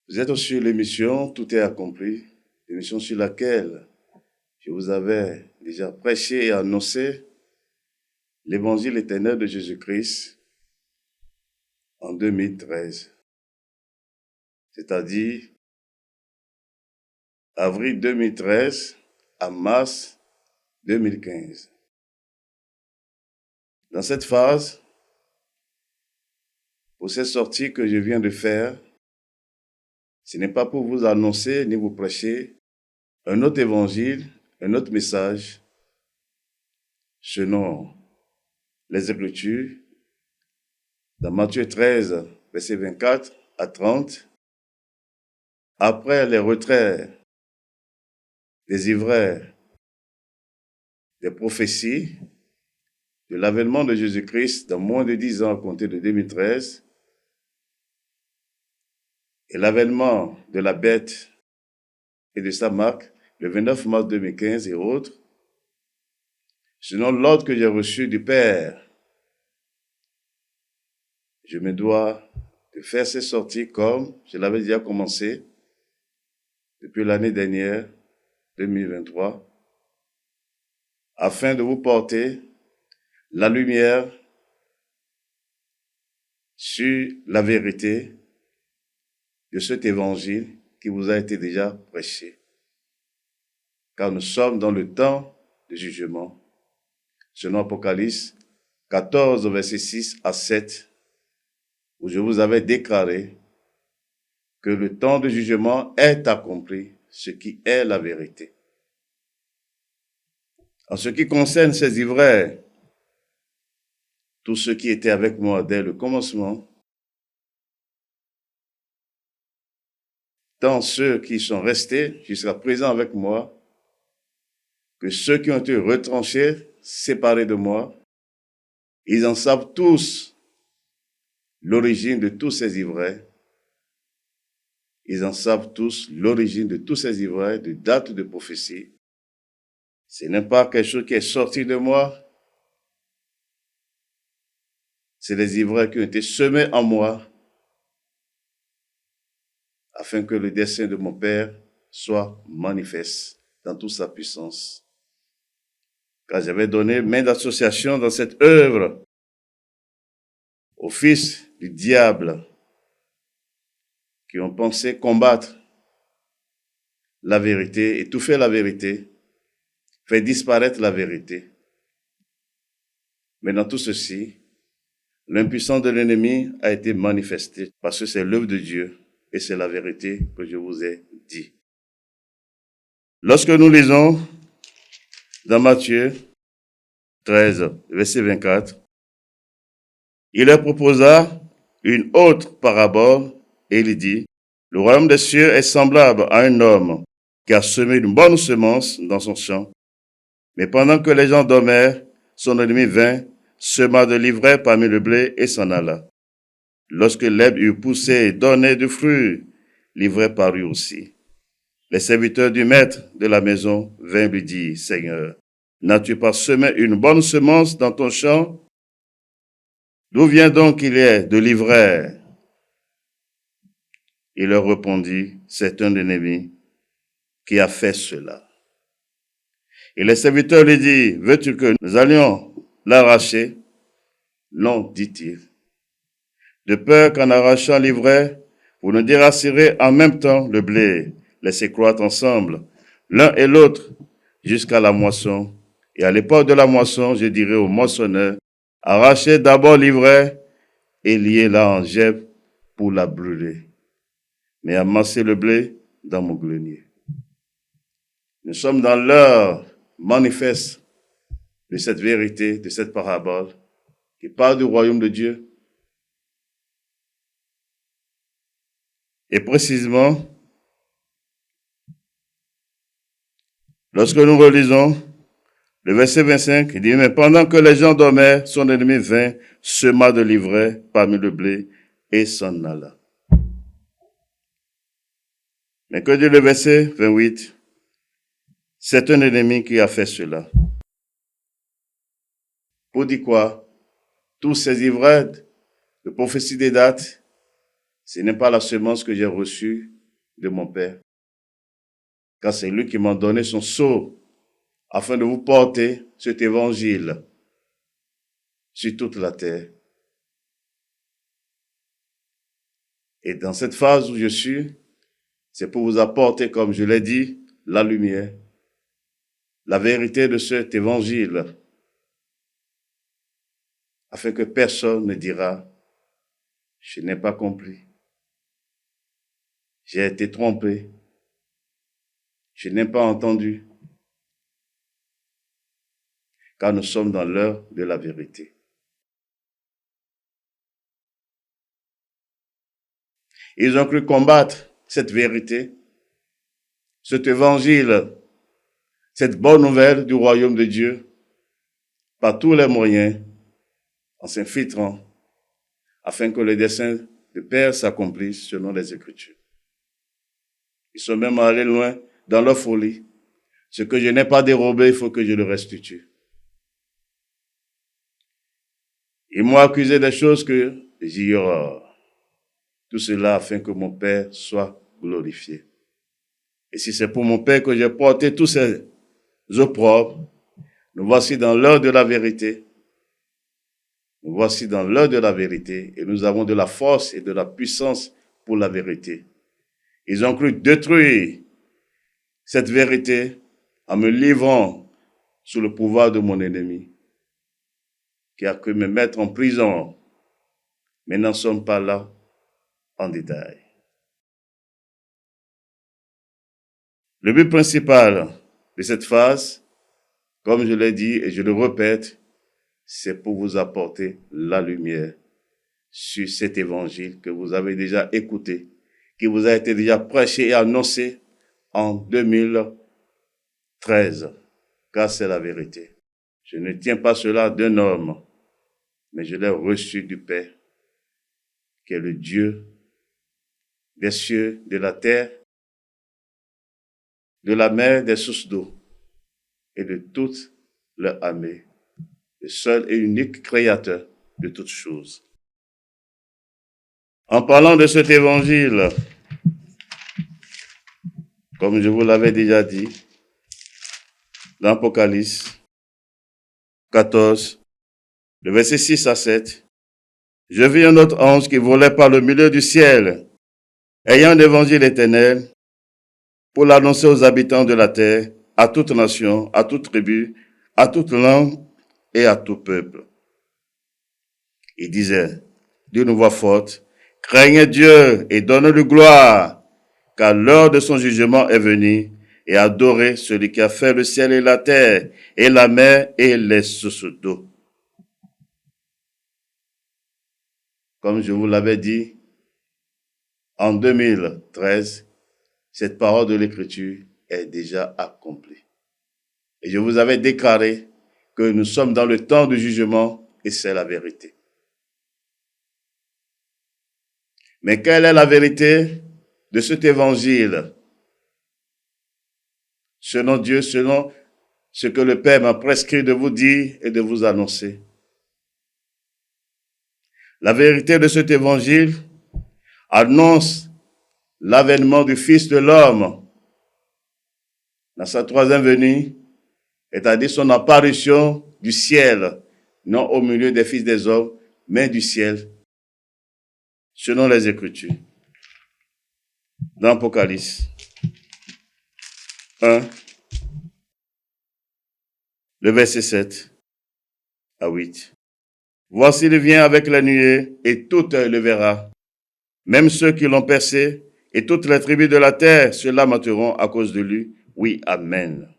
Vous êtes sur l'émission Tout est accompli, l'émission sur laquelle je vous avais déjà prêché et annoncé l'évangile éternel de Jésus-Christ en 2013, c'est-à-dire avril 2013 à mars 2015. Dans cette phase, pour cette sortie que je viens de faire, ce n'est pas pour vous annoncer ni vous prêcher un autre évangile, un autre message, selon les Écritures, dans Matthieu 13, versets 24 à 30, après les retraits des ivraires, des prophéties, de l'avènement de Jésus-Christ dans moins de 10 ans à compter de 2013, et l'avènement de la bête et de sa marque le 29 mars 2015 et autres, selon l'ordre que j'ai reçu du Père, je me dois de faire ces sorties comme je l'avais déjà commencé depuis l'année dernière, 2023, afin de vous porter la lumière sur la vérité de cet évangile qui vous a été déjà prêché. Car nous sommes dans le temps de jugement, selon Apocalypse 14, versets 6 à 7, où je vous avais déclaré que le temps de jugement est accompli, ce qui est la vérité. En ce qui concerne ces ivraires, tous ceux qui étaient avec moi dès le commencement, tant ceux qui sont restés jusqu'à présent avec moi, que ceux qui ont été retranchés, séparés de moi, ils en savent tous l'origine de tous ces ivraires. Ils en savent tous l'origine de tous ces ivraires, de dates de prophétie. Ce n'est pas quelque chose qui est sorti de moi. C'est les ivraires qui ont été semés en moi, afin que le dessein de mon Père soit manifeste dans toute sa puissance. Car j'avais donné main d'association dans cette œuvre aux fils du diable qui ont pensé combattre la vérité, étouffer la vérité, faire disparaître la vérité. Mais dans tout ceci, l'impuissance de l'ennemi a été manifestée parce que c'est l'œuvre de Dieu et c'est la vérité que je vous ai dit. Lorsque nous lisons dans Matthieu 13, verset 24, il leur proposa une autre parabole et il dit, le royaume des cieux est semblable à un homme qui a semé une bonne semence dans son champ. Mais pendant que les gens dormaient, son ennemi vint, sema de l'ivraie parmi le blé et s'en alla. Lorsque l'herbe eut poussé et donné du fruit, l'ivraie parut aussi. Les serviteurs du maître de la maison vinrent lui dire, Seigneur, n'as-tu pas semé une bonne semence dans ton champ? D'où vient donc qu'il y ait de l'ivraie? Il leur répondit, c'est un ennemi qui a fait cela. Et les serviteurs lui dirent, veux-tu que nous allions l'arracher? Non, dit-il. De peur qu'en arrachant l'ivraie, vous ne déracinerez en même temps le blé. Laissez croître ensemble, l'un et l'autre, jusqu'à la moisson. Et à l'époque de la moisson, je dirai au moissonneur, arrachez d'abord l'ivraie et liez-la en gerbes pour la brûler. Mais amassez le blé dans mon grenier. Nous sommes dans l'heure manifeste de cette vérité, de cette parabole, qui parle du royaume de Dieu. Et précisément, lorsque nous relisons le verset 25, il dit, mais pendant que les gens dormaient, son ennemi vint, sema de l'ivraie parmi le blé et s'en alla. Mais que dit le verset 28? C'est un ennemi qui a fait cela. Pour dire quoi? Tous ces ivraires de prophétie des dates, ce n'est pas la semence que j'ai reçue de mon Père, car c'est lui qui m'a donné son sceau afin de vous porter cet évangile sur toute la terre. Et dans cette phase où je suis, c'est pour vous apporter, comme je l'ai dit, la lumière, la vérité de cet évangile, afin que personne ne dira, je n'ai pas compris, j'ai été trompé, je n'ai pas entendu, car nous sommes dans l'heure de la vérité. Ils ont cru combattre cette vérité, cet évangile, cette bonne nouvelle du royaume de Dieu, par tous les moyens, en s'infiltrant, afin que les desseins du Père s'accomplissent selon les Écritures. Ils sont même allés loin dans leur folie. Ce que je n'ai pas dérobé, il faut que je le restitue. Ils m'ont accusé des choses que j'ignore. Tout cela afin que mon Père soit glorifié. Et si c'est pour mon Père que j'ai porté tous ces opprobres, nous voici dans l'heure de la vérité. Nous voici dans l'heure de la vérité et nous avons de la force et de la puissance pour la vérité. Ils ont cru détruire cette vérité en me livrant sous le pouvoir de mon ennemi, qui a cru me mettre en prison, mais n'en sommes pas là en détail. Le but principal de cette phase, comme je l'ai dit et je le répète, c'est pour vous apporter la lumière sur cet évangile que vous avez déjà écouté, qui vous a été déjà prêché et annoncé en 2013, car c'est la vérité. Je ne tiens pas cela d'un homme, mais je l'ai reçu du Père, qui est le Dieu des cieux, de la terre, de la mer, des sources d'eau et de toute leur armée, le seul et unique créateur de toutes choses. En parlant de cet évangile, comme je vous l'avais déjà dit, dans Apocalypse 14, le verset 6 à 7, je vis un autre ange qui volait par le milieu du ciel, ayant un évangile éternel, pour l'annoncer aux habitants de la terre, à toute nation, à toute tribu, à toute langue et à tout peuple. Il disait d'une voix forte, craignez Dieu et donnez-lui gloire, car l'heure de son jugement est venue, et adorez celui qui a fait le ciel et la terre, et la mer et les sources d'eau. Comme je vous l'avais dit, en 2013, cette parole de l'Écriture est déjà accomplie. Et je vous avais déclaré que nous sommes dans le temps du jugement et c'est la vérité. Mais quelle est la vérité de cet évangile? Selon Dieu, selon ce que le Père m'a prescrit de vous dire et de vous annoncer. La vérité de cet évangile annonce l'avènement du Fils de l'homme dans sa troisième venue, c'est-à-dire son apparition du ciel, non au milieu des fils des hommes, mais du ciel, selon les Écritures. Dans Apocalypse 1, le verset 7 à 8. Voici, il vient avec la nuée, et tout œil le verra, même ceux qui l'ont percé, et toutes les tribus de la terre se lamenteront à cause de lui. Oui, amen.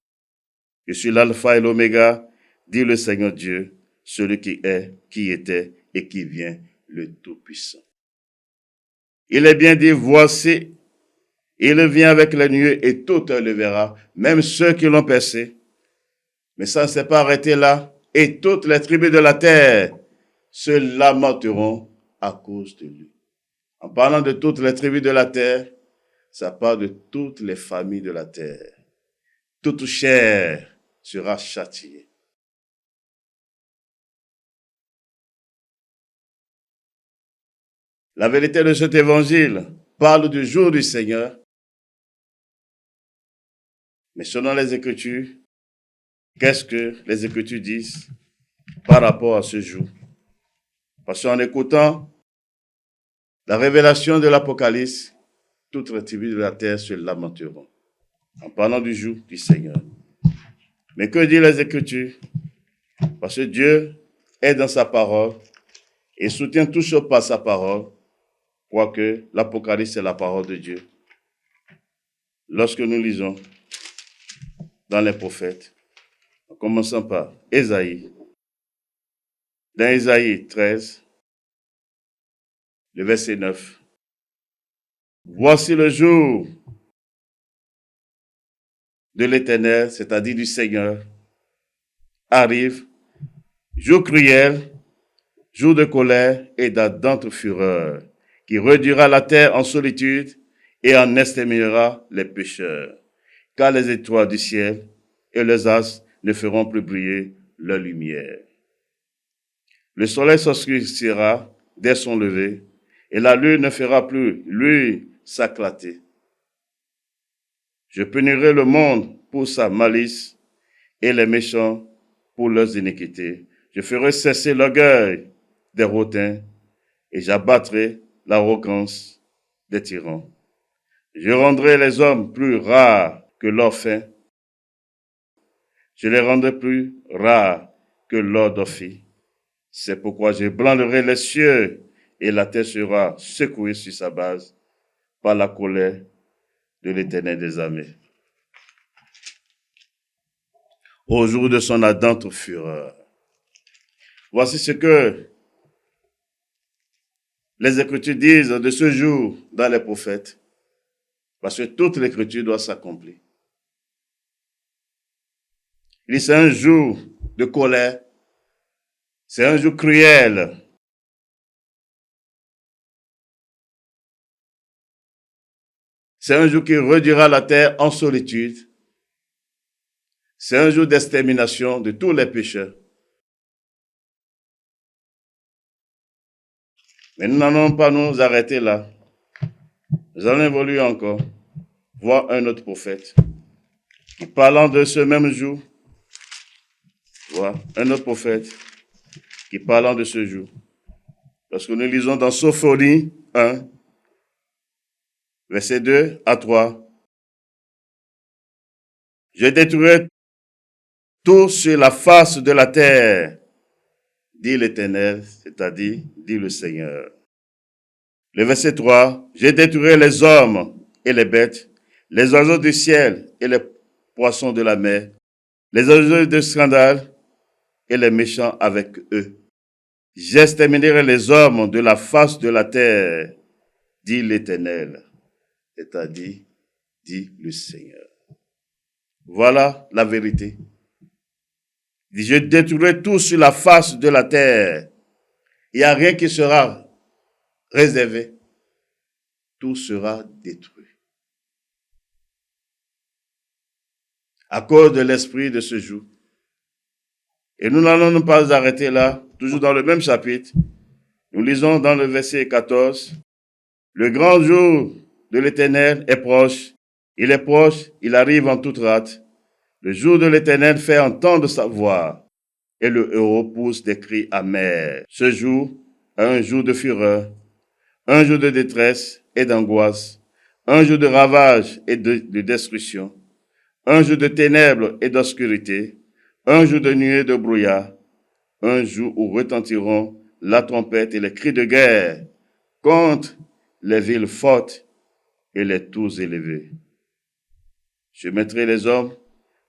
Je suis l'alpha et l'oméga, dit le Seigneur Dieu, celui qui est, qui était et qui vient, le Tout-Puissant. Il est bien dit, voici, il vient avec la nuée et tout œil le verra, même ceux qui l'ont percé. Mais ça ne s'est pas arrêté là. Et toutes les tribus de la terre se lamenteront à cause de lui. En parlant de toutes les tribus de la terre, ça parle de toutes les familles de la terre. Toute chair sera châtiée. La vérité de cet évangile parle du jour du Seigneur, Mais selon les Écritures, qu'est-ce que les Écritures disent par rapport à ce jour? Parce qu'en écoutant la révélation de l'Apocalypse, toutes les tribus de la terre se lamenteront en parlant du jour du Seigneur. Mais que disent les Écritures? Parce que Dieu est dans sa parole et soutient tout chose par sa parole, quoique l'Apocalypse est la parole de Dieu. Lorsque nous lisons dans les prophètes, en commençant par Ésaïe, dans Ésaïe 13, le verset 9, voici le jour de l'Éternel, c'est-à-dire du Seigneur, arrive, jour cruel, jour de colère et d'ardente fureur, qui réduira la terre en solitude et en exterminera les pécheurs. Car les étoiles du ciel et les astres ne feront plus briller leur lumière. Le soleil s'obscurcira dès son lever, et la lune ne fera plus, lui, s'éclater. Je punirai le monde pour sa malice et les méchants pour leurs iniquités. Je ferai cesser l'orgueil des hautains et j'abattrai l'arrogance des tyrans. Je rendrai les hommes plus rares que l'or fin. Je les rendrai plus rares que l'or d'Ophir. C'est pourquoi je branlerai les cieux et la terre sera secouée sur sa base par la colère de l'Éternel des armées. Au jour de son ardente fureur. Voici ce que les Écritures disent de ce jour dans les prophètes, parce que toute l'Écriture doit s'accomplir. Il dit c'est un jour de colère, c'est un jour cruel. C'est un jour qui réduira la terre en solitude. C'est un jour d'extermination de tous les pécheurs. Mais nous n'allons pas nous arrêter là. Nous allons évoluer encore, voir un autre prophète qui, parlant de ce même jour, voir un autre prophète qui, parlant de ce jour, parce que nous lisons dans Sophonie 1, verset 2 à 3, je détruirai tout sur la face de la terre, dit l'Éternel, c'est-à-dire, dit le Seigneur. Le verset 3, je détruirai les hommes et les bêtes, les oiseaux du ciel et les poissons de la mer, les oiseaux de scandale et les méchants avec eux. J'exterminerai les hommes de la face de la terre, dit l'Éternel, c'est-à-dire, dit le Seigneur. Voilà la vérité. Il dit, je détruirai tout sur la face de la terre. Il n'y a rien qui sera réservé. Tout sera détruit. À cause de l'esprit de ce jour. Et nous n'allons pas arrêter là, toujours dans le même chapitre. Nous lisons dans le verset 14. Le grand jour de l'Éternel est proche. Il est proche, il arrive en toute hâte. Le jour de l'Éternel fait entendre sa voix. Et le héros pousse des cris amers. Ce jour est un jour de fureur, un jour de détresse et d'angoisse, un jour de ravage et de destruction, un jour de ténèbres et d'obscurité, un jour de nuée et de brouillard, un jour où retentiront la trompette et les cris de guerre contre les villes fortes et les tours élevées. Je mettrai les hommes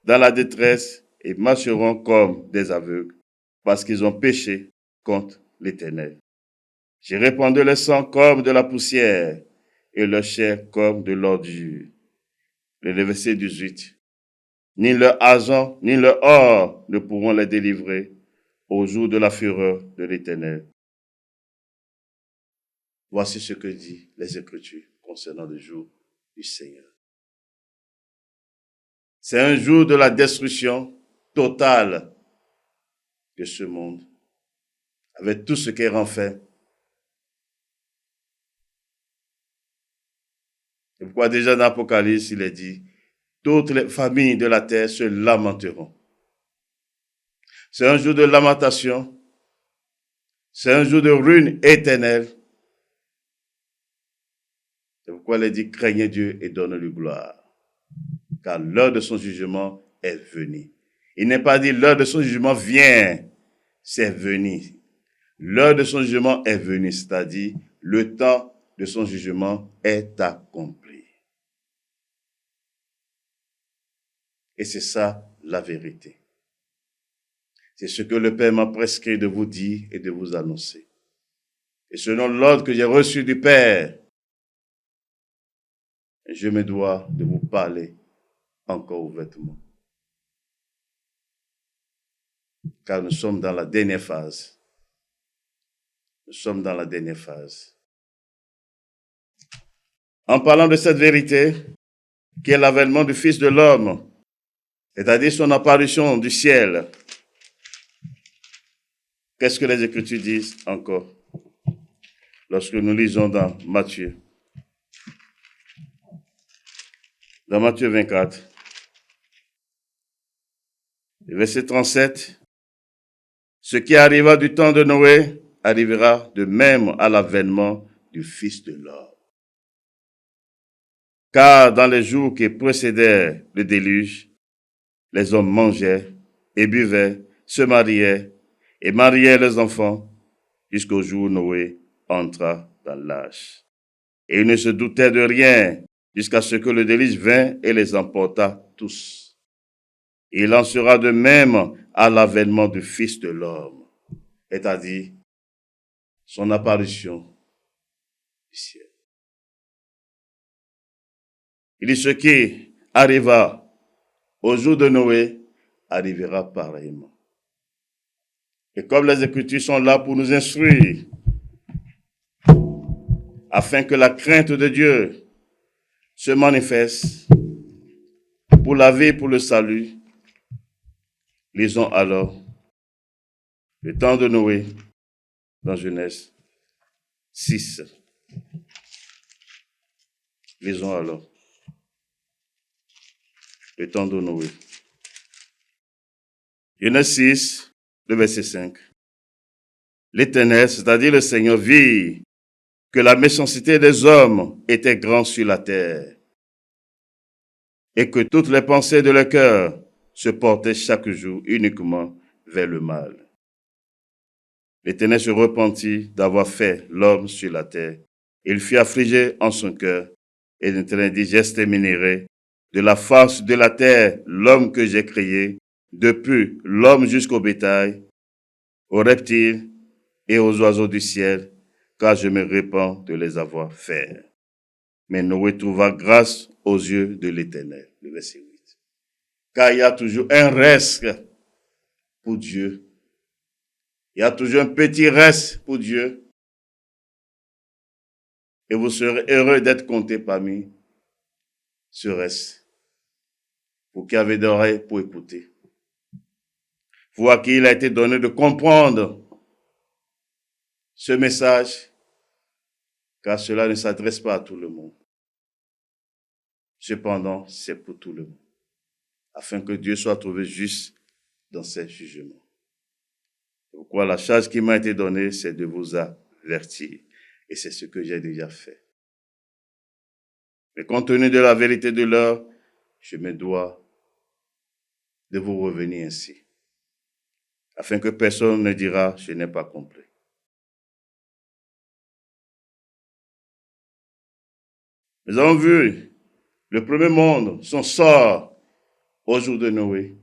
dans la détresse et marcheront comme des aveugles, parce qu'ils ont péché contre l'Éternel. J'ai répandu le sang comme de la poussière, et leur chair comme de l'ordure. Le verset 18. Ni leur argent, ni leur or ne pourront les délivrer au jour de la fureur de l'Éternel. Voici ce que dit les Écritures concernant le jour du Seigneur. C'est un jour de la destruction totale de ce monde, avec tout ce qu'elle en fait. C'est pourquoi déjà dans l'Apocalypse, il est dit, toutes les familles de la terre se lamenteront. C'est un jour de lamentation. C'est un jour de ruine éternelle. C'est pourquoi il dit, craignez Dieu et donnez-lui gloire. Car l'heure de son jugement est venue. Il n'est pas dit l'heure de son jugement vient, c'est venu. L'heure de son jugement est venue, c'est-à-dire le temps de son jugement est accompli. Et c'est ça la vérité. C'est ce que le Père m'a prescrit de vous dire et de vous annoncer. Et selon l'ordre que j'ai reçu du Père, je me dois de vous parler encore ouvertement. Car nous sommes dans la dernière phase. Nous sommes dans la dernière phase. En parlant de cette vérité, qui est l'avènement du Fils de l'homme, c'est-à-dire son apparition du ciel, qu'est-ce que les Écritures disent encore lorsque nous lisons dans Matthieu? Dans Matthieu 24, verset 37, « Ce qui arriva du temps de Noé arrivera de même à l'avènement du Fils de l'homme. Car dans les jours qui précédèrent le déluge, les hommes mangeaient et buvaient, se mariaient et mariaient les enfants, jusqu'au jour où Noé entra dans l'âge. Et ils ne se doutaient de rien, jusqu'à ce que le déluge vint et les emporta tous. Et il en sera de même à l'avènement du Fils de l'homme, c'est-à-dire son apparition du ciel. Il dit, ce qui arriva au jour de Noé arrivera pareillement. Et comme les Écritures sont là pour nous instruire, afin que la crainte de Dieu se manifeste pour la vie et pour le salut, lisons alors le temps de Noé dans Genèse 6. Lisons alors le temps de Noé. Genèse 6, le verset 5. L'Éternel, c'est-à-dire le Seigneur, vit que la méchanceté des hommes était grande sur la terre et que toutes les pensées de leur cœur se portaient chaque jour uniquement vers le mal. L'Éternel se repentit d'avoir fait l'homme sur la terre. Il fut affligé en son cœur et l'Éternel dit, j'exterminerai de la face de la terre l'homme que j'ai créé, depuis l'homme jusqu'au bétail, aux reptiles et aux oiseaux du ciel, car je me répands de les avoir faits. Mais Noé trouva grâce aux yeux de l'Éternel. Le verset 8. Car il y a toujours un reste pour Dieu. Il y a toujours un petit reste pour Dieu. Et vous serez heureux d'être compté parmi ce reste. Vous qui avez d'oreilles pour écouter. Vous à qui il a été donné de comprendre ce message, car cela ne s'adresse pas à tout le monde. Cependant, c'est pour tout le monde, afin que Dieu soit trouvé juste dans ses jugements. Pourquoi la charge qui m'a été donnée, c'est de vous avertir. Et c'est ce que j'ai déjà fait. Mais compte tenu de la vérité de l'heure, je me dois de vous revenir ainsi, afin que personne ne dira, je n'ai pas compris. Nous avons vu le premier monde, son sort au jour de Noé.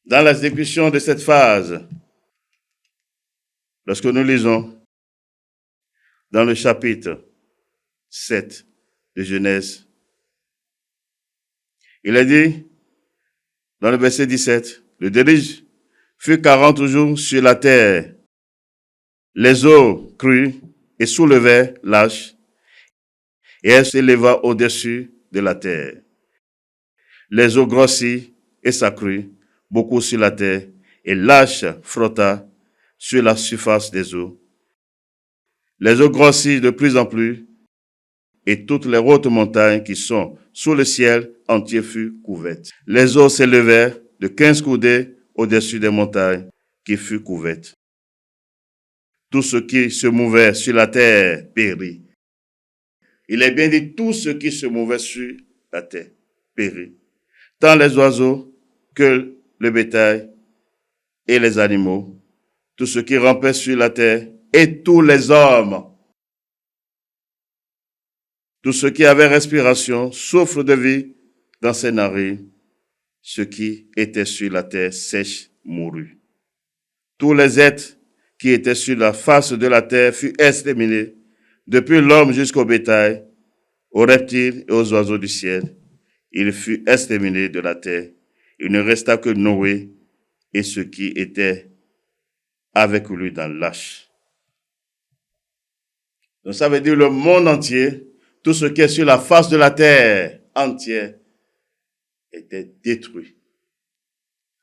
Dans l'exécution de cette phase, lorsque nous lisons dans le chapitre 7 de Genèse, il est dit, dans le verset 17, le déluge fut 40 jours sur la terre. Les eaux crûent et soulevèrent l'arche, et elle s'éleva au-dessus de la terre. Les eaux grossit et s'accrut beaucoup sur la terre, et l'arche frotta sur la surface des eaux. Les eaux grossissent de plus en plus, et toutes les hautes montagnes qui sont sous le ciel entier fut couverte. Les eaux s'élevèrent de 15 coudées au-dessus des montagnes qui furent couvertes. Tout ce qui se mouvait sur la terre périt. Il est bien dit tout ce qui se mouvait sur la terre périt. Tant les oiseaux que le bétail et les animaux, tout ce qui rampait sur la terre et tous les hommes. Tout ce qui avait respiration, souffle de vie dans ses narines, ce qui était sur la terre sèche mourut. Tous les êtres qui étaient sur la face de la terre furent exterminés, depuis l'homme jusqu'au bétail, aux reptiles et aux oiseaux du ciel. Il fut exterminé de la terre. Il ne resta que Noé et ceux qui étaient avec lui dans l'arche. Donc ça veut dire le monde entier, tout ce qui est sur la face de la terre entière était détruit,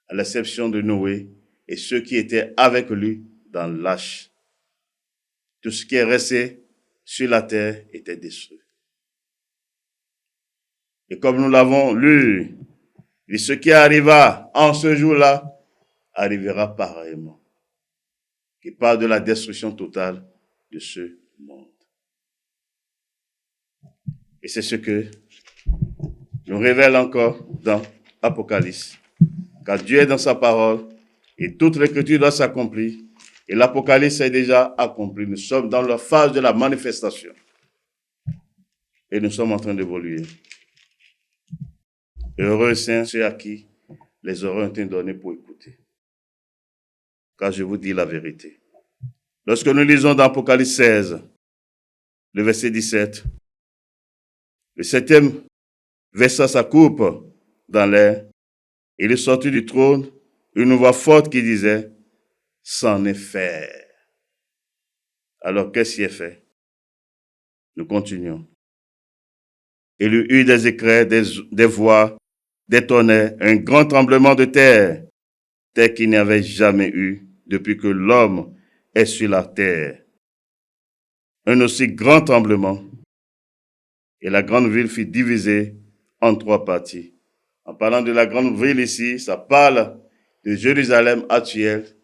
à l'exception de Noé et ceux qui étaient avec lui dans l'arche. Tout ce qui est resté sur la terre était détruit. Et comme nous l'avons lu, et ce qui arriva en ce jour-là arrivera pareillement, qui parle de la destruction totale de ce monde. Et c'est ce que nous révèle encore dans Apocalypse. Car Dieu est dans sa parole et toute l'écriture doit s'accomplir. Et l'Apocalypse est déjà accompli. Nous sommes dans la phase de la manifestation. Et nous sommes en train d'évoluer. Heureux saints ceux à qui les oreilles ont été données pour écouter. Car je vous dis la vérité. Lorsque nous lisons dans Apocalypse 16, le verset 17, le septième versa sa coupe dans l'air. Il est sorti du trône une voix forte qui disait, « C'en est fait. » Alors, qu'est-ce qui est fait? Nous continuons. Il y eut des éclairs, des voix, des tonnerres, un grand tremblement de terre, tel qu'il n'y avait jamais eu depuis que l'homme est sur la terre. Un aussi grand tremblement, et la grande ville fut divisée en 3 parties. En parlant de la grande ville ici, ça parle de Jérusalem actuelle,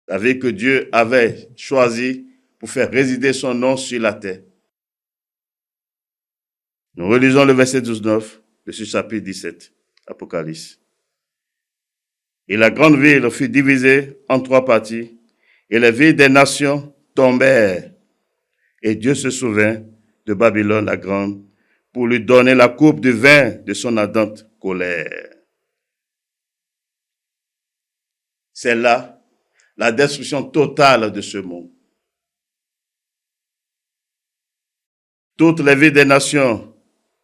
la ville que Dieu avait choisie pour faire résider son nom sur la terre. Nous relisons le verset 19 de ce chapitre 17, Apocalypse. Et la grande ville fut divisée en 3 parties, et les villes des nations tombèrent. Et Dieu se souvint de Babylone la grande, pour lui donner la coupe du vin de son ardente colère. C'est là la destruction totale de ce monde. Toutes les villes des nations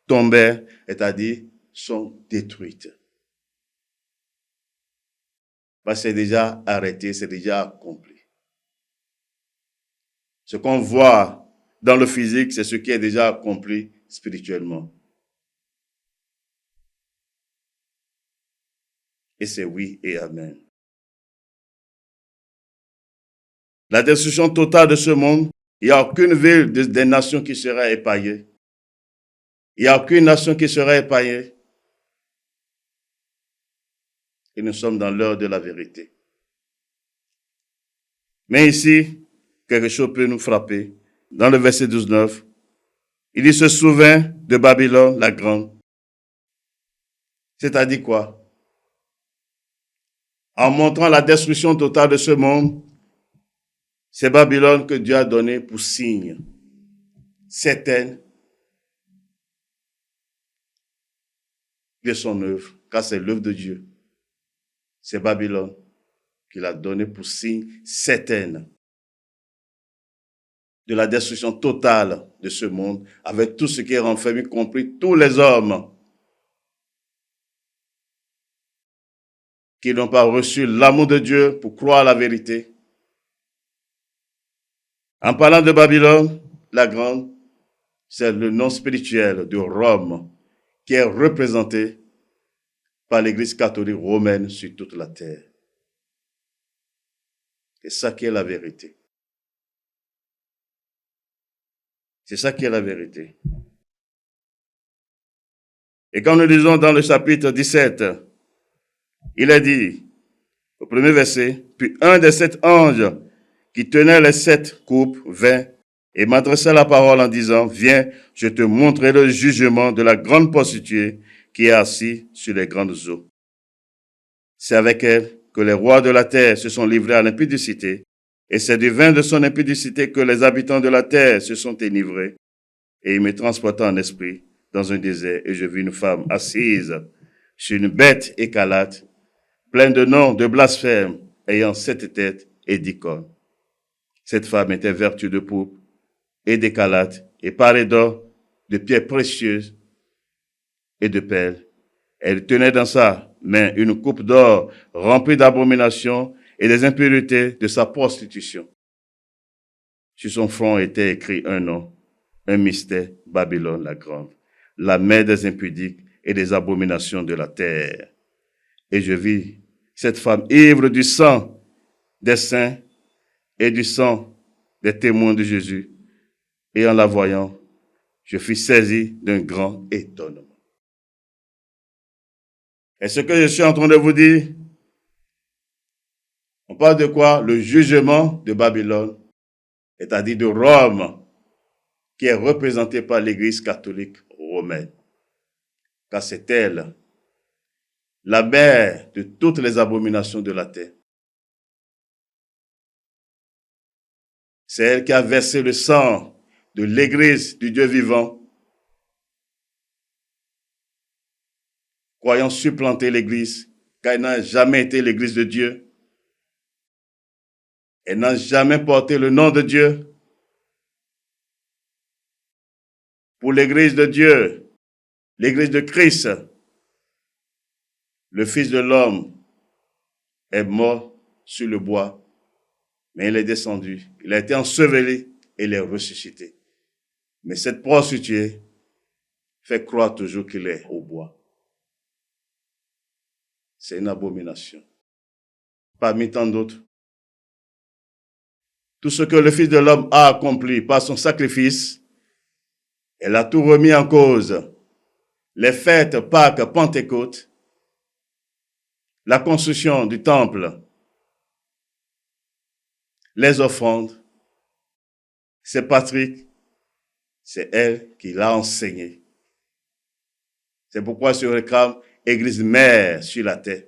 tombèrent, c'est-à-dire sont détruites. C'est déjà arrêté, c'est déjà accompli. Ce qu'on voit dans le physique, c'est ce qui est déjà accompli spirituellement. Et c'est oui et amen. La destruction totale de ce monde, il n'y a aucune ville des nations qui sera épargnée. Il n'y a aucune nation qui sera épargnée. Et nous sommes dans l'heure de la vérité. Mais ici, quelque chose peut nous frapper. Dans le verset 19, il se souvint de Babylone la grande. C'est-à-dire quoi? En montrant la destruction totale de ce monde, c'est Babylone que Dieu a donné pour signe certaine de son œuvre, car c'est l'œuvre de Dieu. C'est Babylone qu'il a donné pour signe certaine de la destruction totale de ce monde, avec tout ce qui est renfermé, y compris tous les hommes qui n'ont pas reçu l'amour de Dieu pour croire à la vérité. En parlant de Babylone, la grande, c'est le nom spirituel de Rome qui est représenté par l'Église catholique romaine sur toute la terre. C'est ça qui est la vérité. C'est ça qui est la vérité. Et quand nous lisons dans le chapitre 17, il est dit, au premier verset, « Puis un des 7 anges qui tenait les 7 coupes vint et m'adressa la parole en disant, « Viens, je te montrerai le jugement de la grande prostituée qui est assise sur les grandes eaux. C'est avec elle que les rois de la terre se sont livrés à l'impudicité, et c'est du vin de son impudicité que les habitants de la terre se sont enivrés. Et il me transporta en esprit dans un désert, et je vis une femme assise sur une bête écarlate, pleine de noms de blasphème, ayant 7 têtes et 10 cornes. Cette femme était vêtue de pourpre et d'écarlate, et parée d'or, de pierres précieuses et de perles. Elle tenait dans sa main une coupe d'or remplie d'abominations et des impuretés de sa prostitution. Sur son front était écrit un nom, un mystère, Babylone la grande, la mère des impudiques et des abominations de la terre. Et je vis cette femme ivre du sang des saints et du sang des témoins de Jésus. Et en la voyant, je fus saisi d'un grand étonnement. Et ce que je suis en train de vous dire, on parle de quoi? Le jugement de Babylone, c'est-à-dire de Rome, qui est représenté par l'Église catholique romaine. Car c'est elle, la mère de toutes les abominations de la terre. C'est elle qui a versé le sang de l'Église du Dieu vivant, croyant supplanter l'Église, car elle n'a jamais été l'Église de Dieu. Elle n'a jamais porté le nom de Dieu. Pour l'Église de Dieu, l'Église de Christ, le Fils de l'homme est mort sur le bois, mais il est descendu. Il a été enseveli et il est ressuscité. Mais cette prostituée fait croire toujours qu'il est au bois. C'est une abomination. Parmi tant d'autres. Tout ce que le Fils de l'homme a accompli par son sacrifice, elle a tout remis en cause. Les fêtes, Pâques, Pentecôte, la construction du temple, les offrandes, c'est Patrick, c'est elle qui l'a enseigné. C'est pourquoi elle se réclame Église mère sur la terre.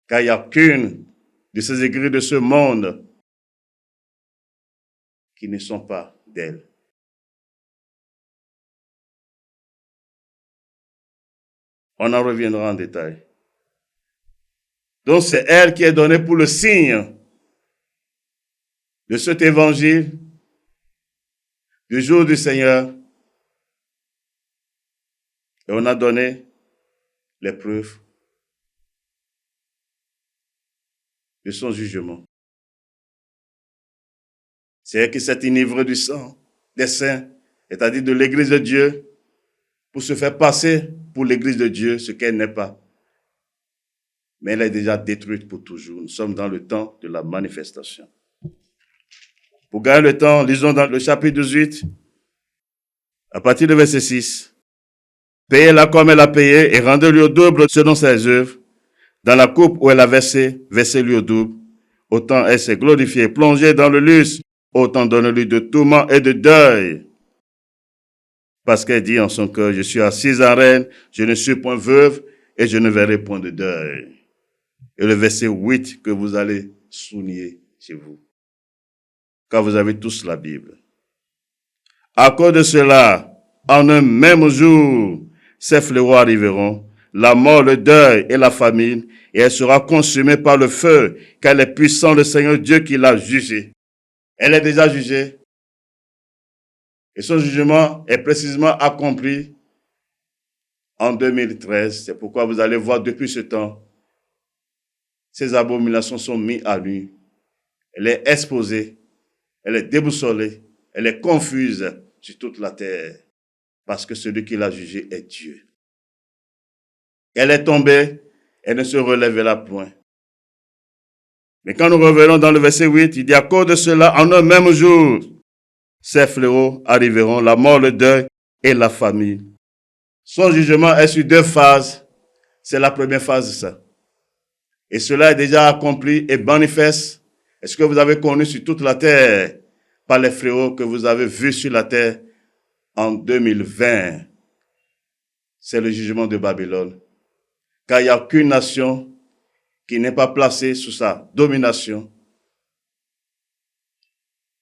Car il n'y a qu'une de ces églises de ce monde qui ne sont pas d'elle. On en reviendra en détail. Donc c'est elle qui est donnée pour le signe de cet évangile du jour du Seigneur. Et on a donné les preuves de son jugement. C'est elle qui s'est enivrée du sang des saints, c'est-à-dire de l'Église de Dieu, pour se faire passer pour l'Église de Dieu, ce qu'elle n'est pas. Mais elle est déjà détruite pour toujours. Nous sommes dans le temps de la manifestation. Pour gagner le temps, lisons dans le chapitre 18, à partir du verset 6. Payez-la comme elle a payé et rendez-lui au double selon ses œuvres. Dans la coupe où elle a versé, versez-lui au double. Autant elle s'est glorifiée, plongée dans le luxe, autant donne-lui de tourments et de deuil. Parce qu'elle dit en son cœur, je suis assise en reine, je ne suis point veuve et je ne verrai point de deuil. Et le verset 8 que vous allez souligner chez vous. Car vous avez tous la Bible. À cause de cela, en un même jour, ces fléaux arriveront, la mort, le deuil et la famine, et elle sera consumée par le feu, car elle est puissant le Seigneur Dieu qui l'a jugée. Elle est déjà jugée. Et son jugement est précisément accompli en 2013. C'est pourquoi vous allez voir depuis ce temps, ces abominations sont mises à nu. Elle est exposée, elle est déboussolée, elle est confuse sur toute la terre. Parce que celui qui l'a jugée est Dieu. Elle est tombée, elle ne se relèvera point. Mais quand nous revenons dans le verset 8, il dit à cause de cela, en un même jour, ces fléaux arriveront, la mort, le deuil et la famille. Son jugement est sur 2 phases. C'est la première phase de ça. Et cela est déjà accompli et manifeste. Est-ce que vous avez connu sur toute la terre par les fléaux que vous avez vus sur la terre en 2020? C'est le jugement de Babylone. Car il n'y a aucune nation qui n'est pas placée sous sa domination.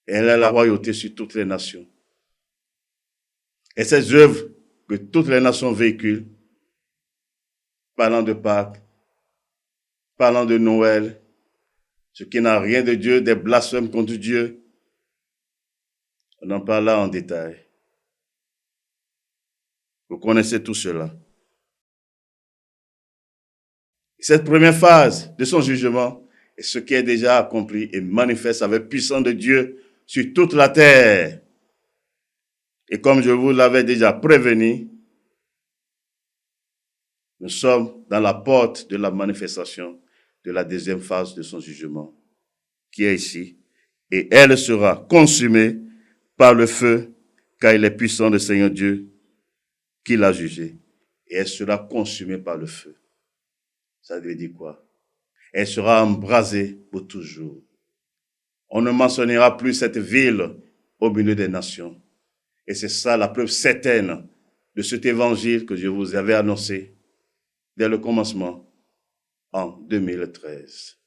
Et elle a la royauté sur toutes les nations. Et ces œuvres que toutes les nations véhiculent, parlant de Pâques, parlant de Noël, ce qui n'a rien de Dieu, des blasphèmes contre Dieu, on en parle là en détail. Vous connaissez tout cela. Cette première phase de son jugement est ce qui est déjà accompli et manifeste avec puissance de Dieu sur toute la terre. Et comme je vous l'avais déjà prévenu, nous sommes dans la porte de la manifestation de la deuxième phase de son jugement, qui est ici. Et elle sera consumée par le feu, car il est puissant le Seigneur Dieu qui l'a jugé. Et elle sera consumée par le feu. Ça veut dire quoi? Elle sera embrasée pour toujours. On ne mentionnera plus cette ville au milieu des nations. Et c'est ça la preuve certaine de cet évangile que je vous avais annoncé dès le commencement en 2013.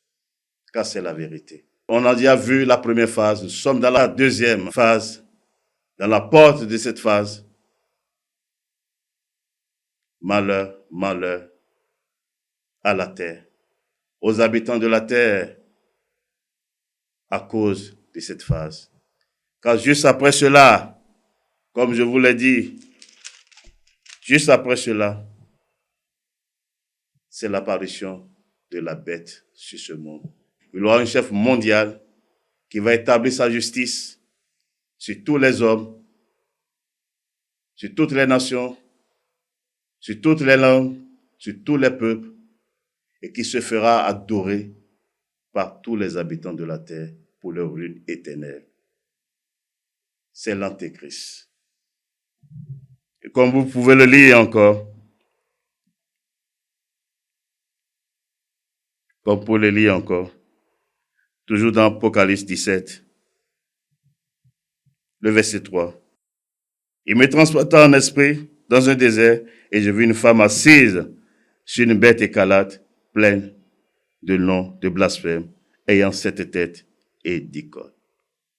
Car c'est la vérité. On a déjà vu la première phase. Nous sommes dans la deuxième phase, dans la porte de cette phase. Malheur, malheur à la terre, aux habitants de la terre, à cause de cette phase. Car juste après cela, comme je vous l'ai dit, juste après cela, c'est l'apparition de la bête sur ce monde. Il y aura un chef mondial qui va établir sa justice sur tous les hommes, sur toutes les nations, sur toutes les langues, sur tous les peuples, et qui se fera adorer par tous les habitants de la terre pour leur ruine éternelle. C'est l'Antéchrist. Et comme vous pouvez le lire encore, toujours dans Apocalypse 17, le verset 3. Il me transporta en esprit dans un désert et je vis une femme assise sur une bête écarlate pleine de noms de blasphème, ayant 7 têtes et 10 cornes.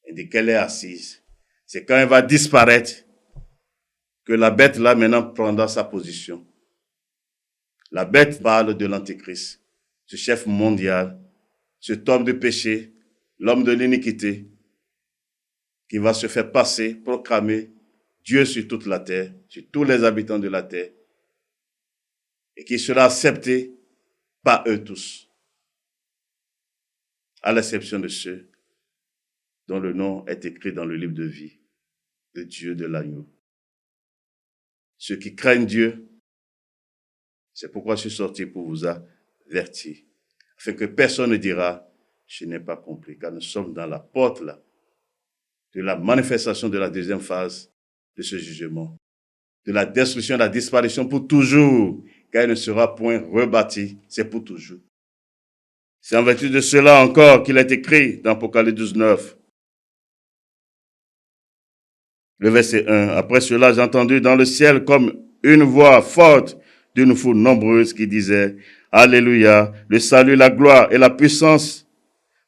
Il dit qu'elle est assise. C'est quand elle va disparaître que la bête là maintenant prendra sa position. La bête parle de l'Antéchrist, ce chef mondial, cet homme de péché, l'homme de l'iniquité, qui va se faire passer, proclamer Dieu sur toute la terre, sur tous les habitants de la terre, et qui sera accepté par eux tous, à l'exception de ceux dont le nom est écrit dans le livre de vie de Dieu de l'agneau. Ceux qui craignent Dieu, c'est pourquoi je suis sorti pour vous avertir, afin que personne ne dira, je n'ai pas compris, car nous sommes dans la porte là, de la manifestation de la deuxième phase de ce jugement, de la destruction, de la disparition pour toujours, car il ne sera point rebâti, c'est pour toujours. C'est en vertu de cela encore qu'il est écrit dans Apocalypse 19. Le verset 1. Après cela, j'ai entendu dans le ciel comme une voix forte d'une foule nombreuse qui disait, Alléluia, le salut, la gloire et la puissance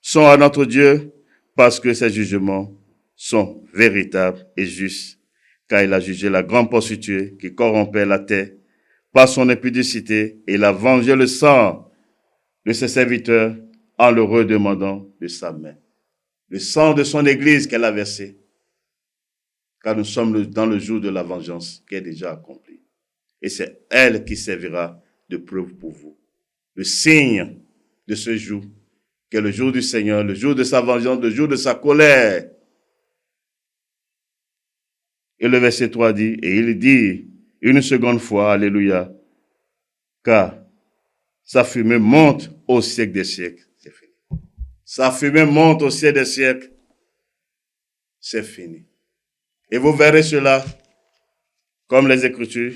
sont à notre Dieu, parce que ses jugements sont véritables et justes, car il a jugé la grande prostituée qui corrompait la terre par son impudicité, et il a vengé le sang de ses serviteurs en le redemandant de sa main. Le sang de son église qu'elle a versé, car nous sommes dans le jour de la vengeance qui est déjà accompli. Et c'est elle qui servira de preuve pour vous. Le signe de ce jour, qui est le jour du Seigneur, le jour de sa vengeance, le jour de sa colère. Et le verset 3 dit, et il dit une seconde fois, Alléluia, car sa fumée monte au siècle des siècles. C'est fini. Sa fumée monte au siècle des siècles. C'est fini. Et vous verrez cela comme les Écritures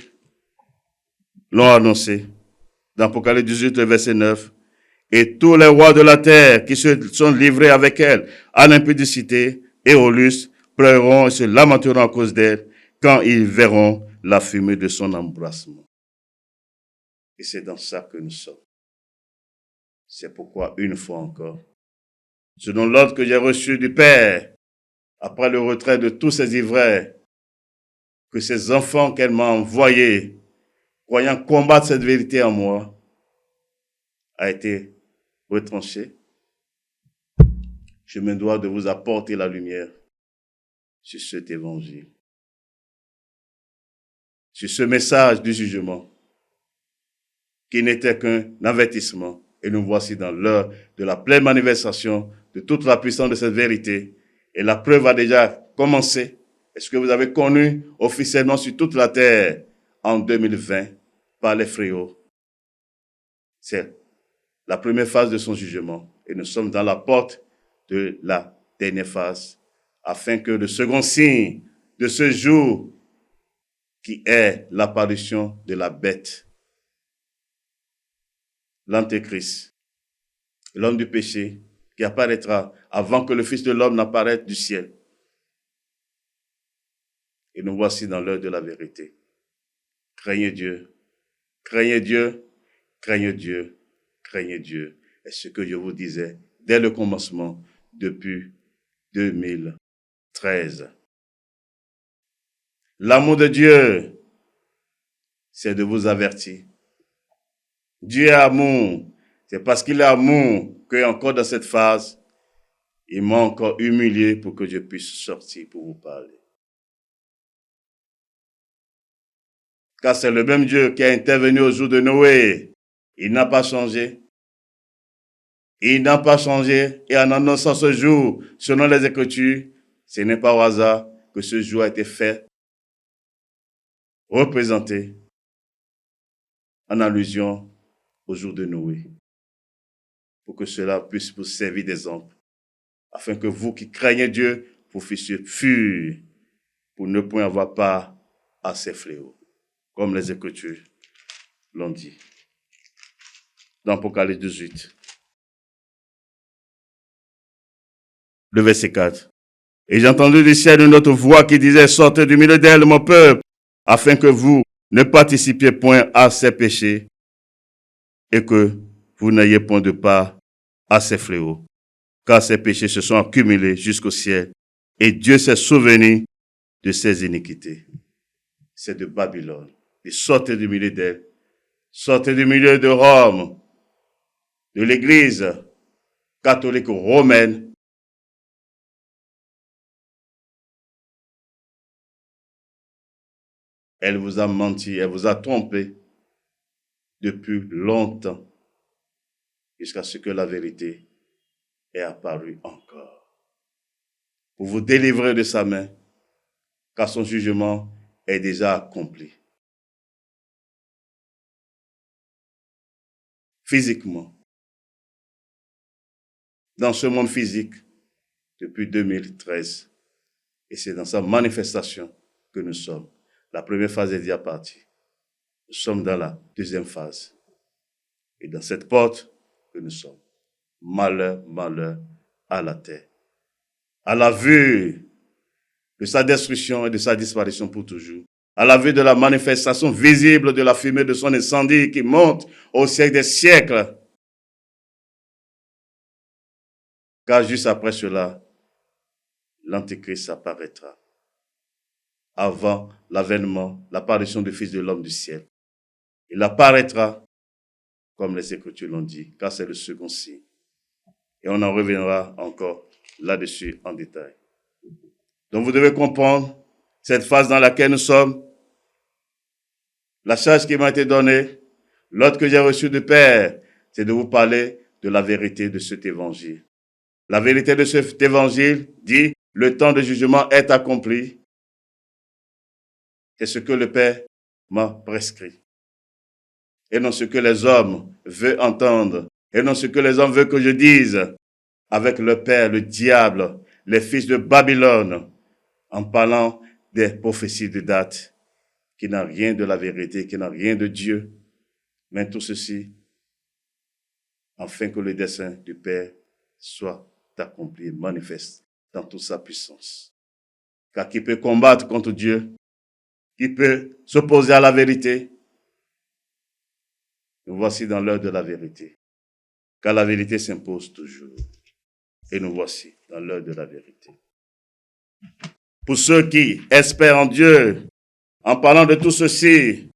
l'ont annoncé. Dans Apocalypse 18, le verset 9. Et tous les rois de la terre qui se sont livrés avec elle à l'impudicité et au lustre pleureront et se lamenteront à cause d'elle quand ils verront la fumée de son embrassement. Et c'est dans ça que nous sommes. C'est pourquoi, une fois encore, selon l'ordre que j'ai reçu du Père, après le retrait de tous ces ivraires, que ces enfants qu'elle m'a envoyés, croyant combattre cette vérité en moi, a été retranché. Je me dois de vous apporter la lumière sur cet évangile, sur ce message du jugement, qui n'était qu'un avertissement. Et nous voici dans l'heure de la pleine manifestation de toute la puissance de cette vérité. Et la preuve a déjà commencé. Est-ce que vous avez connu officiellement sur toute la terre en 2020 par les fléaux? C'est la première phase de son jugement. Et nous sommes dans la porte de la dernière phase, afin que le second signe de ce jour, qui est l'apparition de la bête, l'Antéchrist, l'homme du péché, qui apparaîtra avant que le Fils de l'homme n'apparaisse du ciel. Et nous voici dans l'heure de la vérité. Craignez Dieu, craignez Dieu, craignez Dieu, craignez Dieu. Et ce que je vous disais dès le commencement, depuis 2013. L'amour de Dieu, c'est de vous avertir. Dieu est amour. C'est parce qu'il est amour que encore dans cette phase, il m'a encore humilié pour que je puisse sortir pour vous parler. Car c'est le même Dieu qui a intervenu au jour de Noé. Il n'a pas changé. Il n'a pas changé. Et en annonçant ce jour, selon les Écritures, ce n'est pas au hasard que ce jour a été fait, représenté en allusion au jour de Noé. Pour que cela puisse vous servir d'exemple. Afin que vous qui craignez Dieu, vous puissiez fuir pour ne point avoir part à ces fléaux. Comme les Écritures l'ont dit. Dans Apocalypse 18. Le verset 4. Et j'ai entendu du ciel une autre voix qui disait, sortez du milieu d'elle, mon peuple, afin que vous ne participiez point à ses péchés et que vous n'ayez point de part à ses fléaux. Car ses péchés se sont accumulés jusqu'au ciel et Dieu s'est souvenu de ses iniquités. C'est de Babylone. Et sortez du milieu d'elle. Sortez du milieu de Rome, de l'Église catholique romaine. Elle vous a menti, elle vous a trompé depuis longtemps, jusqu'à ce que la vérité ait apparu encore. Pour vous délivrer de sa main, car son jugement est déjà accompli. Physiquement, dans ce monde physique, depuis 2013. Et c'est dans sa manifestation que nous sommes. La première phase est déjà partie. Nous sommes dans la deuxième phase. Et dans cette porte que nous sommes. Malheur, malheur à la terre. À la vue de sa destruction et de sa disparition pour toujours. À la vue de la manifestation visible de la fumée de son incendie qui monte au siècle des siècles. Car juste après cela, l'Antéchrist apparaîtra. Avant l'avènement, l'apparition du Fils de l'homme du ciel. Il apparaîtra, comme les Écritures l'ont dit, car c'est le second signe. Et on en reviendra encore là-dessus en détail. Donc vous devez comprendre cette phase dans laquelle nous sommes. La charge qui m'a été donnée, l'ordre que j'ai reçu du Père, c'est de vous parler de la vérité de cet évangile. La vérité de cet évangile dit, le temps de jugement est accompli. C'est ce que le Père m'a prescrit. Et non ce que les hommes veulent entendre. Et non ce que les hommes veulent que je dise. Avec le Père, le diable, les fils de Babylone, en parlant des prophéties de date qui n'a rien de la vérité, qui n'a rien de Dieu. Mais tout ceci, afin que le dessein du Père soit accompli, manifeste dans toute sa puissance. Car qui peut combattre contre Dieu, qui peut s'opposer à la vérité? Nous voici dans l'heure de la vérité. Car la vérité s'impose toujours. Et nous voici dans l'heure de la vérité. Pour ceux qui espèrent en Dieu, en parlant de tout ceci,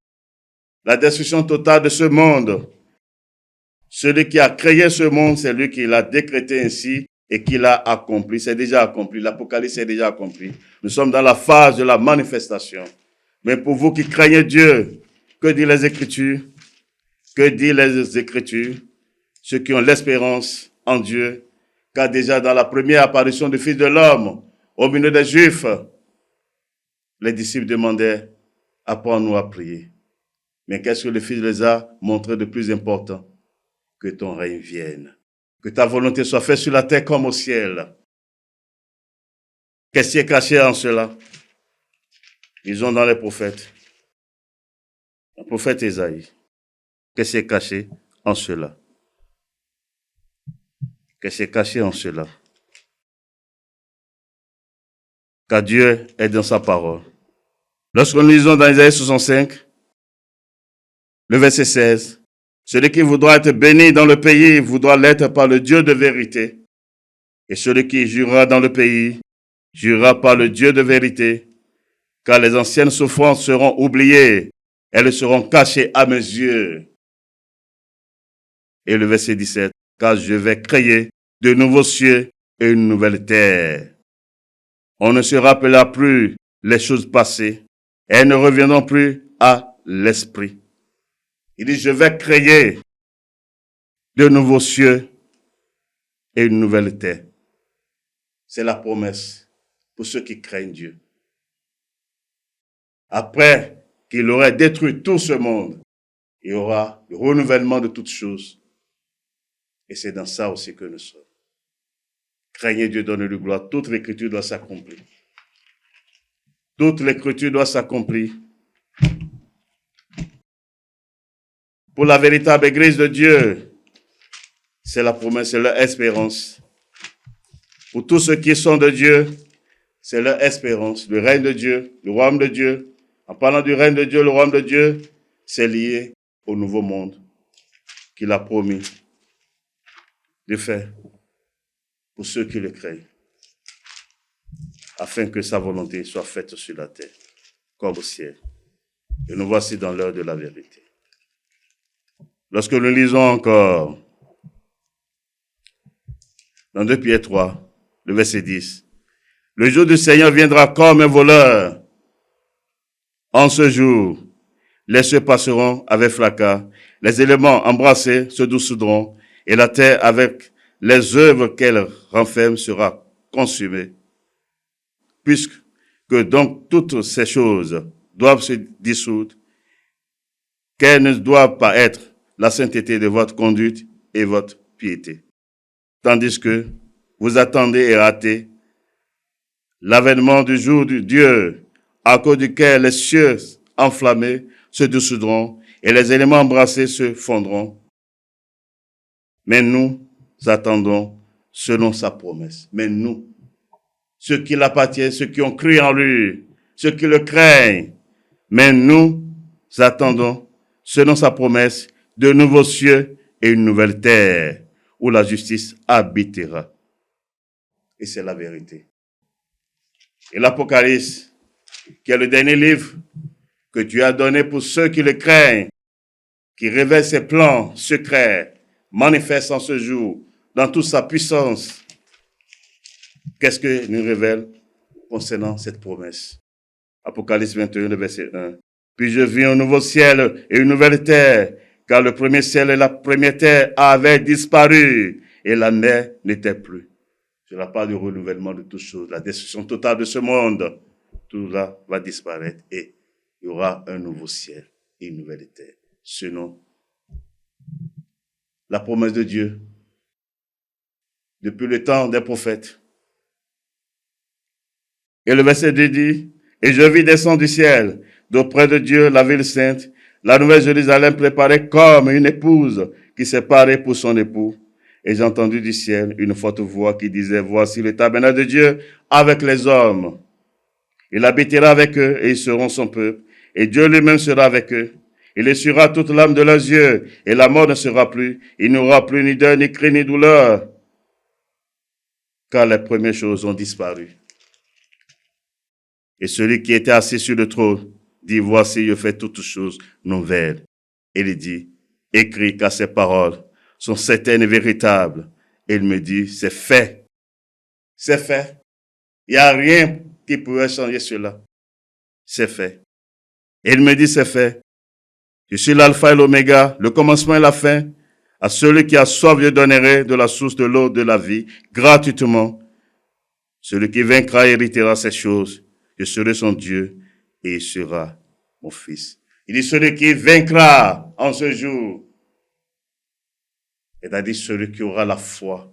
la destruction totale de ce monde, celui qui a créé ce monde, c'est lui qui l'a décrété ainsi et qui l'a accompli. C'est déjà accompli. L'Apocalypse est déjà accompli. Nous sommes dans la phase de la manifestation. Mais pour vous qui craignez Dieu, que disent les Écritures? Que disent les Écritures? Ceux qui ont l'espérance en Dieu, car déjà dans la première apparition du Fils de l'homme, au milieu des Juifs, les disciples demandaient, apprends-nous à prier. Mais qu'est-ce que le Fils les a montré de plus important? Que ton règne vienne. Que ta volonté soit faite sur la terre comme au ciel. Qu'est-ce qui est caché en cela? Ils ont dans les prophètes. Le prophète Ésaïe. Qu'est-ce qui est caché en cela? Qu'est-ce qui est caché en cela? Car Dieu est dans sa parole. Lorsque nous lisons dans Isaïe 65, le verset 16, celui qui voudra être béni dans le pays voudra l'être par le Dieu de vérité. Et celui qui jurera dans le pays jurera par le Dieu de vérité, car les anciennes souffrances seront oubliées, elles seront cachées à mes yeux. Et le verset 17, car je vais créer de nouveaux cieux et une nouvelle terre. On ne se rappellera plus les choses passées, elles ne reviendront plus à l'esprit. Il dit, je vais créer de nouveaux cieux et une nouvelle terre. C'est la promesse pour ceux qui craignent Dieu. Après qu'il aurait détruit tout ce monde, il y aura le renouvellement de toutes choses. Et c'est dans ça aussi que nous sommes. Craignez Dieu, donnez-lui gloire. Toute l'écriture doit s'accomplir. Toute l'écriture doit s'accomplir. Pour la véritable Église de Dieu, c'est la promesse, c'est leur espérance. Pour tous ceux qui sont de Dieu, c'est leur espérance. Le règne de Dieu, le royaume de Dieu. En parlant du règne de Dieu, le royaume de Dieu, c'est lié au nouveau monde qu'il a promis de faire pour ceux qui le craignent, afin que sa volonté soit faite sur la terre, comme au ciel. Et nous voici dans l'heure de la vérité. Lorsque nous lisons encore dans 2 Pierre 3, le verset 10, le jour du Seigneur viendra comme un voleur. En ce jour, les cieux passeront avec fracas, les éléments embrassés se dissoudront, et la terre avec les œuvres qu'elle renferme sera consumée. Puisque donc toutes ces choses doivent se dissoudre, qu'elles ne doivent pas être la sainteté de votre conduite et votre piété. Tandis que vous attendez et hâtez l'avènement du jour de Dieu, à cause duquel les cieux enflammés se dissoudront et les éléments embrassés se fondront. Mais nous attendons selon sa promesse. Mais nous, ceux qui l'appartiennent, ceux qui ont cru en lui, ceux qui le craignent, mais nous attendons selon sa promesse de nouveaux cieux et une nouvelle terre où la justice habitera. Et c'est la vérité. Et l'Apocalypse, qui est le dernier livre que Dieu a donné pour ceux qui le craignent, qui révèle ses plans secrets, manifeste en ce jour, dans toute sa puissance. Qu'est-ce que nous révèle concernant cette promesse? Apocalypse 21, le verset 1. Puis je vis un nouveau ciel et une nouvelle terre, car le premier ciel et la première terre avaient disparu, et la mer n'était plus. Je la parle du renouvellement de toutes choses, la destruction totale de ce monde. Tout là va disparaître et il y aura un nouveau ciel et une nouvelle terre. Selon la promesse de Dieu, depuis le temps des prophètes. Et le verset 2 dit, et je vis descendre du ciel d'auprès de Dieu, la ville sainte, la nouvelle Jérusalem préparée comme une épouse qui s'est parée pour son époux. Et j'ai entendu du ciel une forte voix qui disait, voici le tabernacle de Dieu avec les hommes. Il habitera avec eux et ils seront son peuple. Et Dieu lui-même sera avec eux. Il essuiera toute l'âme de leurs yeux et la mort ne sera plus. Il n'y aura plus ni deuil, ni cri, ni douleur. Car les premières choses ont disparu. Et celui qui était assis sur le trône dit, voici, je fais toutes choses nouvelles. Et il dit, écris car ces paroles sont certaines et véritables. Et il me dit, c'est fait. C'est fait. Il n'y a rien qui pourrait changer cela. C'est fait. Et il me dit, c'est fait. Je suis l'alpha et l'oméga, le commencement et la fin. À celui qui a soif, je donnerai de la source de l'eau de la vie, gratuitement. Celui qui vaincra héritera ces choses. Je serai son Dieu et il sera mon fils. Il dit, celui qui vaincra en ce jour, c'est-à-dire celui qui aura la foi.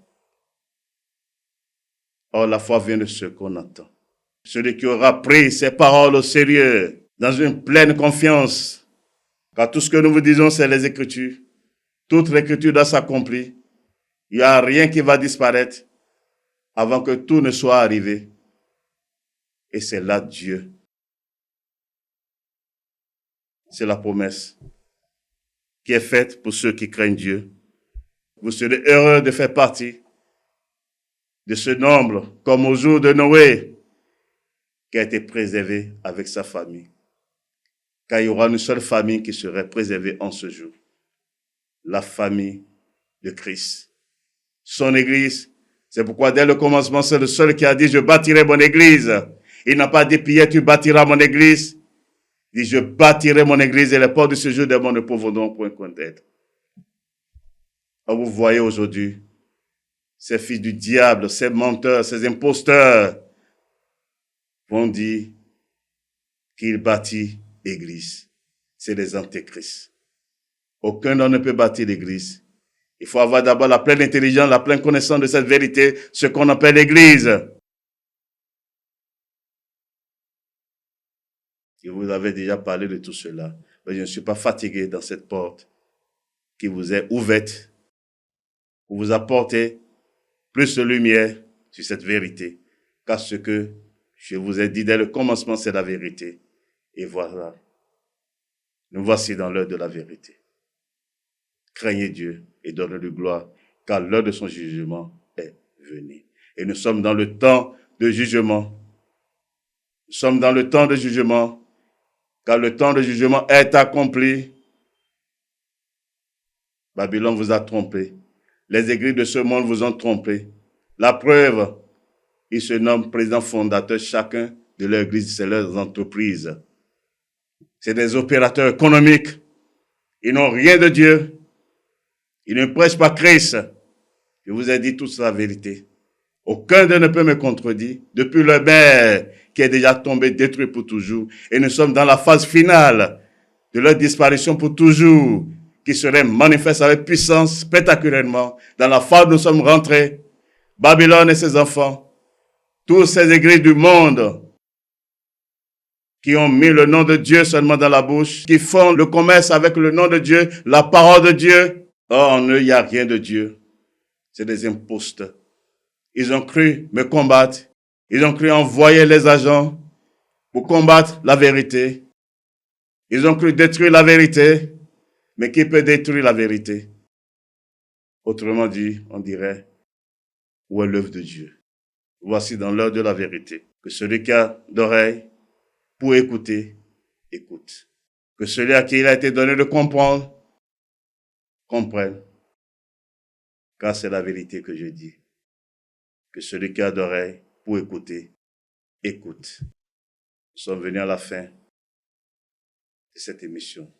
Or, la foi vient de ce qu'on entend. Celui qui aura pris ses paroles au sérieux, dans une pleine confiance. Car tout ce que nous vous disons, c'est les Écritures. Toute l'Écriture doit s'accomplir. Il n'y a rien qui va disparaître avant que tout ne soit arrivé. Et c'est là Dieu. C'est la promesse qui est faite pour ceux qui craignent Dieu. Vous serez heureux de faire partie de ce nombre, comme au jour de Noé, qui a été préservé avec sa famille. Car il y aura une seule famille qui serait préservée en ce jour. La famille de Christ. Son église. C'est pourquoi dès le commencement, c'est le seul qui a dit, je bâtirai mon église. Il n'a pas dit, Pierre, tu bâtiras mon église. Il dit, je bâtirai mon église et les portes de ce jour des mondes ne pourront point connaître. Vous voyez aujourd'hui, ces fils du diable, ces menteurs, ces imposteurs vont dire qu'il bâtit l'église. C'est les antéchrists. Aucun homme ne peut bâtir l'église. Il faut avoir d'abord la pleine intelligence, la pleine connaissance de cette vérité, ce qu'on appelle l'église. Je vous avais déjà parlé de tout cela, mais je ne suis pas fatigué dans cette porte qui vous est ouverte pour vous apporter plus de lumière sur cette vérité, car ce que je vous ai dit dès le commencement, c'est la vérité. Et voilà, nous voici dans l'heure de la vérité. Craignez Dieu et donnez-lui gloire, car l'heure de son jugement est venue. Et nous sommes dans le temps de jugement. Nous sommes dans le temps de jugement, car le temps de jugement est accompli. Babylone vous a trompé. Les églises de ce monde vous ont trompé. La preuve, ils se nomment président fondateur, chacun de leur église, c'est leurs entreprises. C'est des opérateurs économiques. Ils n'ont rien de Dieu. Ils ne prêchent pas Christ. Je vous ai dit toute la vérité. Aucun d'eux ne peut me contredire. Depuis le maire qui est déjà tombé, détruit pour toujours. Et nous sommes dans la phase finale de leur disparition pour toujours, qui serait manifeste avec puissance, spectaculairement. Dans la phase où nous sommes rentrés, Babylone et ses enfants, tous ces églises du monde qui ont mis le nom de Dieu seulement dans la bouche, qui font le commerce avec le nom de Dieu, la parole de Dieu. Or, en eux, il n'y a rien de Dieu. C'est des imposteurs. Ils ont cru me combattre. Ils ont cru envoyer les agents pour combattre la vérité. Ils ont cru détruire la vérité. Mais qui peut détruire la vérité? Autrement dit, on dirait, où est l'œuvre de Dieu? Voici dans l'heure de la vérité, que celui qui a d'oreilles pour écouter, écoute. Que celui à qui il a été donné de comprendre, comprenne. Car c'est la vérité que je dis. Que celui qui a d'oreilles pour écouter, écoute. Nous sommes venus à la fin de cette émission.